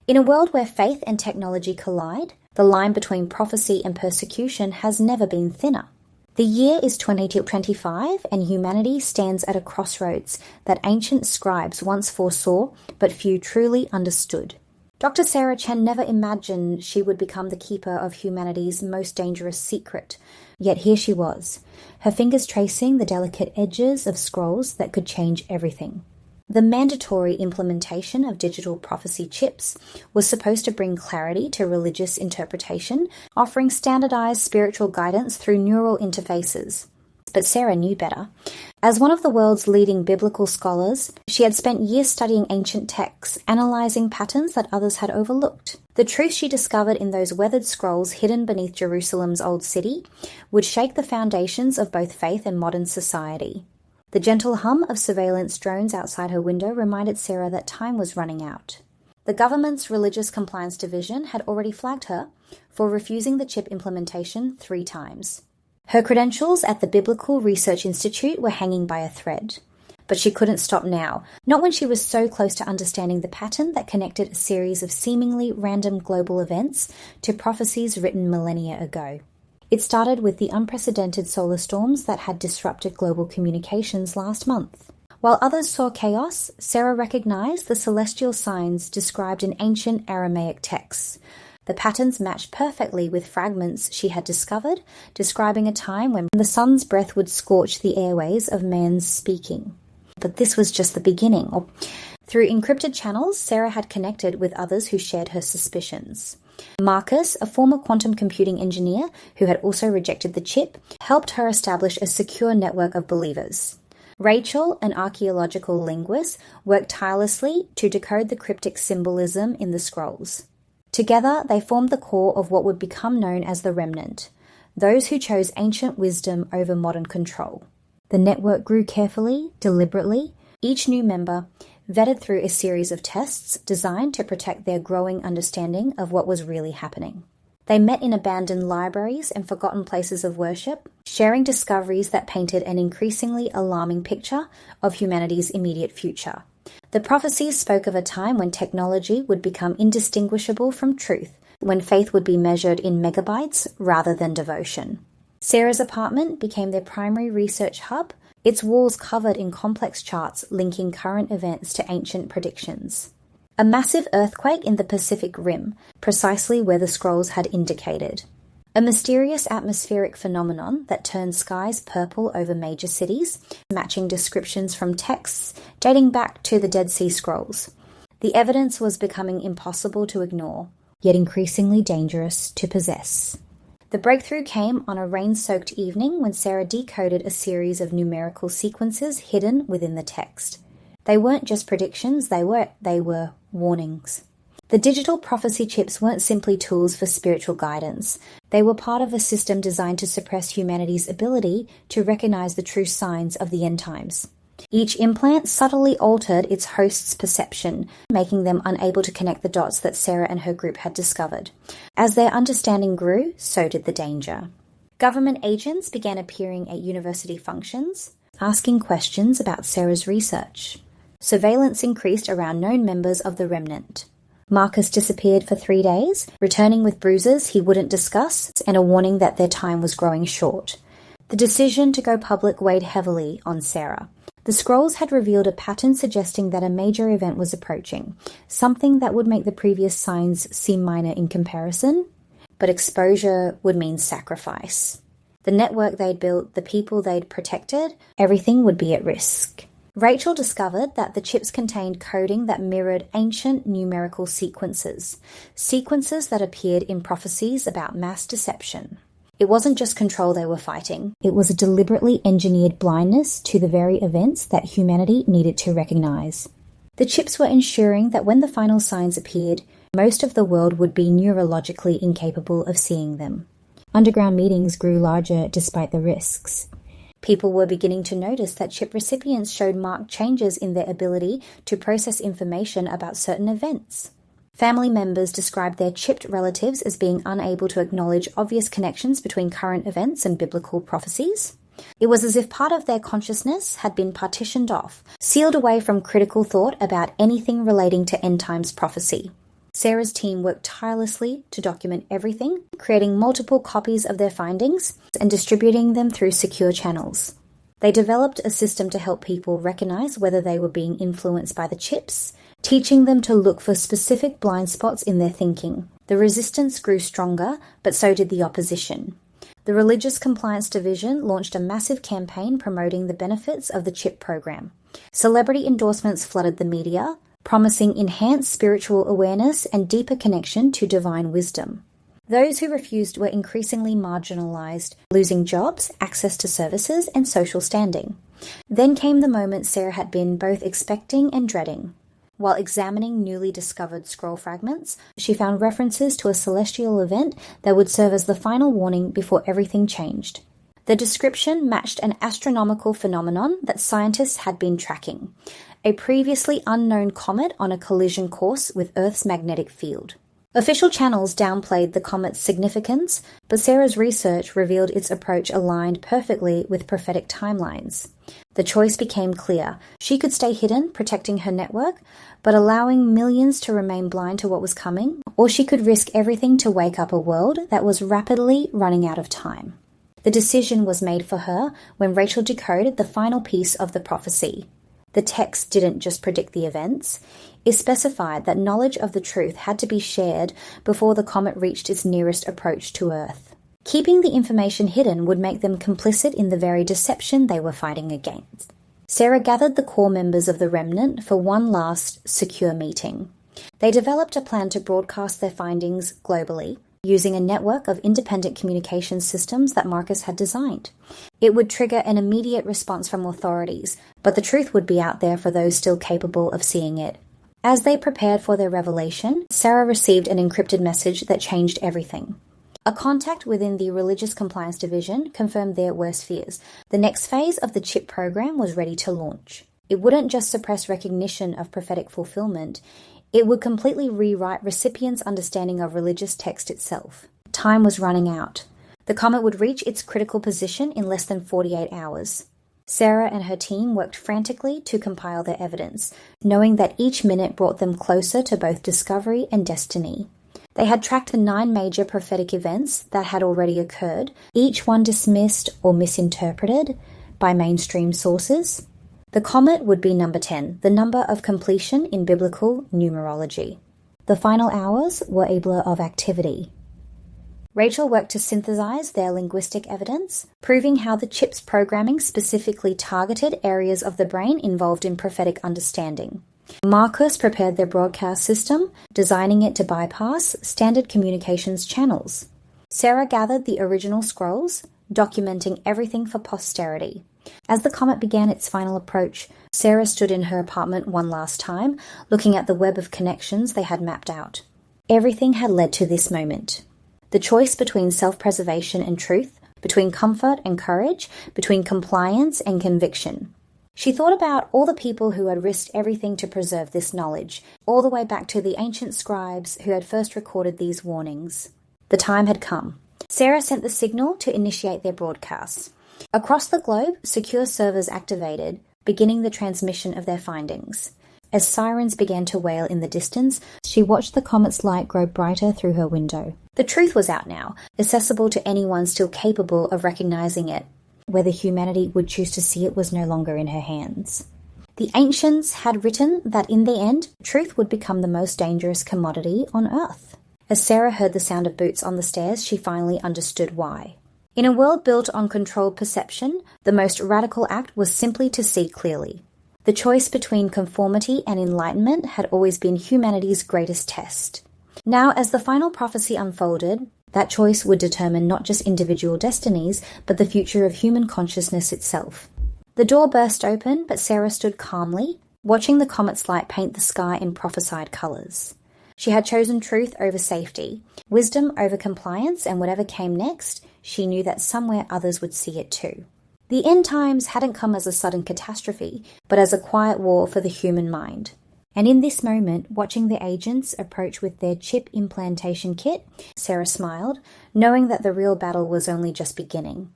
In a world where faith and technology collide, the line between prophecy and persecution has never been thinner. The year is 2025, and humanity stands at a crossroads that ancient scribes once foresaw, but few truly understood. Dr. Sarah Chen never imagined she would become the keeper of humanity's most dangerous secret, yet here she was, her fingers tracing the delicate edges of scrolls that could change everything. The mandatory implementation of digital prophecy chips was supposed to bring clarity to religious interpretation, offering standardized spiritual guidance through neural interfaces. But Sarah knew better. As one of the world's leading biblical scholars, she had spent years studying ancient texts, analyzing patterns that others had overlooked. The truth she discovered in those weathered scrolls hidden beneath Jerusalem's old city would shake the foundations of both faith and modern society. The gentle hum of surveillance drones outside her window reminded Sarah that time was running out. The government's Religious Compliance Division had already flagged her for refusing the chip implementation 3 times. Her credentials at the Biblical Research Institute were hanging by a thread. But she couldn't stop now, not when she was so close to understanding the pattern that connected a series of seemingly random global events to prophecies written millennia ago. It started with the unprecedented solar storms that had disrupted global communications last month. While others saw chaos, Sarah recognized the celestial signs described in ancient Aramaic texts. The patterns matched perfectly with fragments she had discovered, describing a time when the sun's breath would scorch the airways of man's speaking. But this was just the beginning. Through encrypted channels, Sarah had connected with others who shared her suspicions. Marcus, a former quantum computing engineer who had also rejected the chip, helped her establish a secure network of believers. Rachel, an archaeological linguist, worked tirelessly to decode the cryptic symbolism in the scrolls. Together, they formed the core of what would become known as the Remnant, those who chose ancient wisdom over modern control. The network grew carefully, deliberately, each new member vetted through a series of tests designed to protect their growing understanding of what was really happening. They met in abandoned libraries and forgotten places of worship, sharing discoveries that painted an increasingly alarming picture of humanity's immediate future. The prophecies spoke of a time when technology would become indistinguishable from truth, when faith would be measured in megabytes rather than devotion. Sarah's apartment became their primary research hub, its walls covered in complex charts linking current events to ancient predictions. A massive earthquake in the Pacific Rim, precisely where the scrolls had indicated. A mysterious atmospheric phenomenon that turned skies purple over major cities, matching descriptions from texts dating back to the Dead Sea Scrolls. The evidence was becoming impossible to ignore, yet increasingly dangerous to possess. The breakthrough came on a rain-soaked evening when Sarah decoded a series of numerical sequences hidden within the text. They weren't just predictions, they were warnings. The digital prophecy chips weren't simply tools for spiritual guidance. They were part of a system designed to suppress humanity's ability to recognize the true signs of the end times. Each implant subtly altered its host's perception, making them unable to connect the dots that Sarah and her group had discovered. As their understanding grew, so did the danger. Government agents began appearing at university functions, asking questions about Sarah's research. Surveillance increased around known members of the Remnant. Marcus disappeared for 3 days, returning with bruises he wouldn't discuss and a warning that their time was growing short. The decision to go public weighed heavily on Sarah. The scrolls had revealed a pattern suggesting that a major event was approaching, something that would make the previous signs seem minor in comparison, but exposure would mean sacrifice. The network they'd built, the people they'd protected, everything would be at risk. Rachel discovered that the chips contained coding that mirrored ancient numerical sequences that appeared in prophecies about mass deception. It wasn't just control they were fighting, it was a deliberately engineered blindness to the very events that humanity needed to recognize. The chips were ensuring that when the final signs appeared, most of the world would be neurologically incapable of seeing them. Underground meetings grew larger despite the risks. People were beginning to notice that chip recipients showed marked changes in their ability to process information about certain events. Family members described their chipped relatives as being unable to acknowledge obvious connections between current events and biblical prophecies. It was as if part of their consciousness had been partitioned off, sealed away from critical thought about anything relating to end times prophecy. Sarah's team worked tirelessly to document everything, creating multiple copies of their findings and distributing them through secure channels. They developed a system to help people recognize whether they were being influenced by the chips, teaching them to look for specific blind spots in their thinking. The resistance grew stronger, but so did the opposition. The Religious Compliance Division launched a massive campaign promoting the benefits of the chip program. Celebrity endorsements flooded the media, promising enhanced spiritual awareness and deeper connection to divine wisdom. Those who refused were increasingly marginalized, losing jobs, access to services, and social standing. Then came the moment Sarah had been both expecting and dreading. While examining newly discovered scroll fragments, she found references to a celestial event that would serve as the final warning before everything changed. The description matched an astronomical phenomenon that scientists had been tracking, a previously unknown comet on a collision course with Earth's magnetic field. Official channels downplayed the comet's significance, but Sarah's research revealed its approach aligned perfectly with prophetic timelines. The choice became clear. She could stay hidden, protecting her network, but allowing millions to remain blind to what was coming, or she could risk everything to wake up a world that was rapidly running out of time. The decision was made for her when Rachel decoded the final piece of the prophecy. The text didn't just predict the events. It specified that knowledge of the truth had to be shared before the comet reached its nearest approach to Earth. Keeping the information hidden would make them complicit in the very deception they were fighting against. Sarah gathered the core members of the remnant for one last secure meeting. They developed a plan to broadcast their findings globally, using a network of independent communication systems that Marcus had designed. It would trigger an immediate response from authorities, but the truth would be out there for those still capable of seeing it. As they prepared for their revelation, Sarah received an encrypted message that changed everything. A contact within the Religious Compliance Division confirmed their worst fears. The next phase of the chip program was ready to launch. It wouldn't just suppress recognition of prophetic fulfillment, it would completely rewrite recipients' understanding of religious text itself. Time was running out. The comet would reach its critical position in less than 48 hours. Sarah and her team worked frantically to compile their evidence, knowing that each minute brought them closer to both discovery and destiny. They had tracked the 9 major prophetic events that had already occurred, each one dismissed or misinterpreted by mainstream sources. The comet would be number 10, the number of completion in biblical numerology. The final hours were a blur of activity. Rachel worked to synthesize their linguistic evidence, proving how the chip's programming specifically targeted areas of the brain involved in prophetic understanding. Marcus prepared their broadcast system, designing it to bypass standard communications channels. Sarah gathered the original scrolls, documenting everything for posterity. As the comet began its final approach, Sarah stood in her apartment one last time, looking at the web of connections they had mapped out. Everything had led to this moment. The choice between self-preservation and truth, between comfort and courage, between compliance and conviction. She thought about all the people who had risked everything to preserve this knowledge, all the way back to the ancient scribes who had first recorded these warnings. The time had come. Sarah sent the signal to initiate their broadcasts. Across the globe, secure servers activated, beginning the transmission of their findings. As sirens began to wail in the distance, she watched the comet's light grow brighter through her window. The truth was out now, accessible to anyone still capable of recognizing it. Whether humanity would choose to see it was no longer in her hands. The ancients had written that in the end, truth would become the most dangerous commodity on Earth. As Sarah heard the sound of boots on the stairs, she finally understood why. In a world built on controlled perception, the most radical act was simply to see clearly. The choice between conformity and enlightenment had always been humanity's greatest test. Now, as the final prophecy unfolded, that choice would determine not just individual destinies, but the future of human consciousness itself. The door burst open, but Sarah stood calmly, watching the comet's light paint the sky in prophesied colors. She had chosen truth over safety, wisdom over compliance, and whatever came next, she knew that somewhere others would see it too. The end times hadn't come as a sudden catastrophe, but as a quiet war for the human mind. And in this moment, watching the agents approach with their chip implantation kit, Sarah smiled, knowing that the real battle was only just beginning.